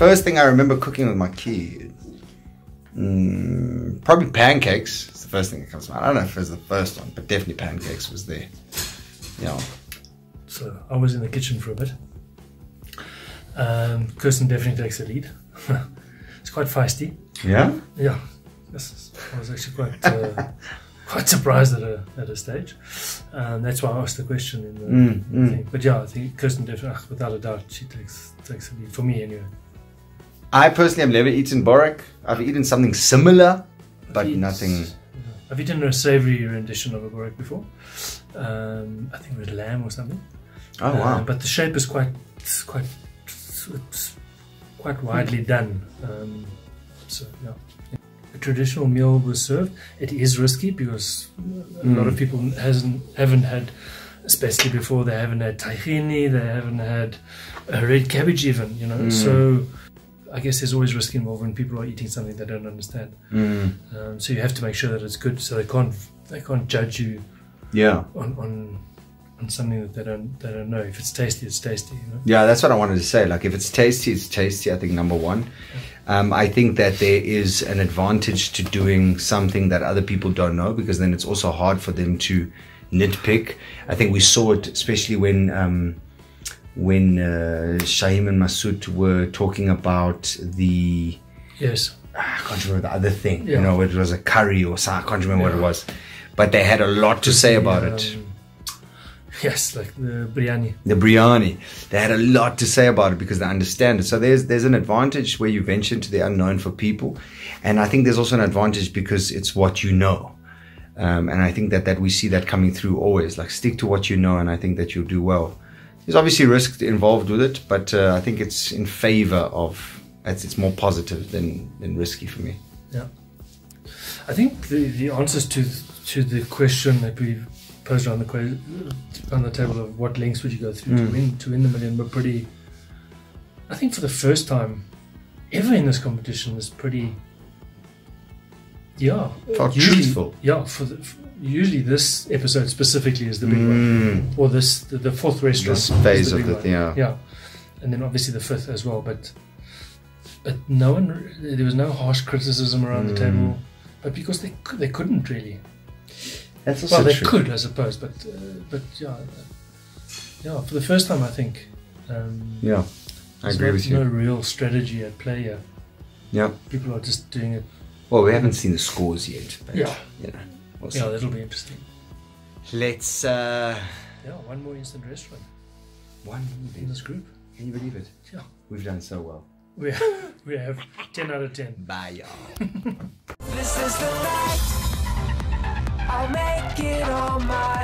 first thing I remember cooking with my kid, probably pancakes. It's the first thing that comes to mind. I don't know if it was the first one, but definitely pancakes was there. Yeah. So I was in the kitchen for a bit. Kirsten definitely takes the lead. It's quite feisty. Yeah? Yeah. Yes, I was actually quite quite surprised at a stage. That's why I asked the question in the thing. But yeah, I think Kirsten definitely, without a doubt, she takes the lead, for me anyway. I personally have never eaten borek. I've eaten something similar, but nothing... I've eaten a savoury rendition of a borek before. I think with lamb or something. Oh wow! But the shape is quite widely done. So yeah, a traditional meal was served. It is risky because a lot of people haven't had, especially before, they haven't had tahini, they haven't had red cabbage even. You know, so I guess there's always risk involved when people are eating something they don't understand. So you have to make sure that it's good, so they can't judge you. Yeah. On something that they don't know. If it's tasty, it's tasty. You know? Yeah, that's what I wanted to say. Like, if it's tasty, it's tasty. I think number one. I think that there is an advantage to doing something that other people don't know, because then it's also hard for them to nitpick. I think we saw it, especially when Shaim and Masood were talking about the... Yes. I can't remember the other thing. You know, it was a curry or something. I can't remember what it was. But they had a lot to say about it. Yes, like the biryani. The biryani. They had a lot to say about it because they understand it. So there's an advantage where you venture into the unknown for people. And I think there's also an advantage because it's what you know. And I think that we see that coming through always. Like, stick to what you know, and I think that you'll do well. There's obviously risk involved with it, but I think it's in favor of... It's more positive than risky for me. Yeah. I think the answers to the question that we posed on the table of what lengths would you go through to win the million were pretty, I think for the first time ever in this competition, was pretty, felt truthful. Yeah, usually this episode specifically is the big one, or the fourth restaurant, this phase of the thing. Yeah, and then obviously the fifth as well, but no one, there was no harsh criticism around the table, but because they couldn't really. That's also they true. could, I suppose, but for the first time, I think. I agree with you. No real strategy at play here. Yeah. People are just doing it. Well, we haven't seen the scores yet, but we'll see. That'll be interesting. Let's. One more instant restaurant. One more in this group. Can you believe it? Yeah. We've done so well. We have 10 out of 10. Bye, y'all. This is the night. I'll make it on my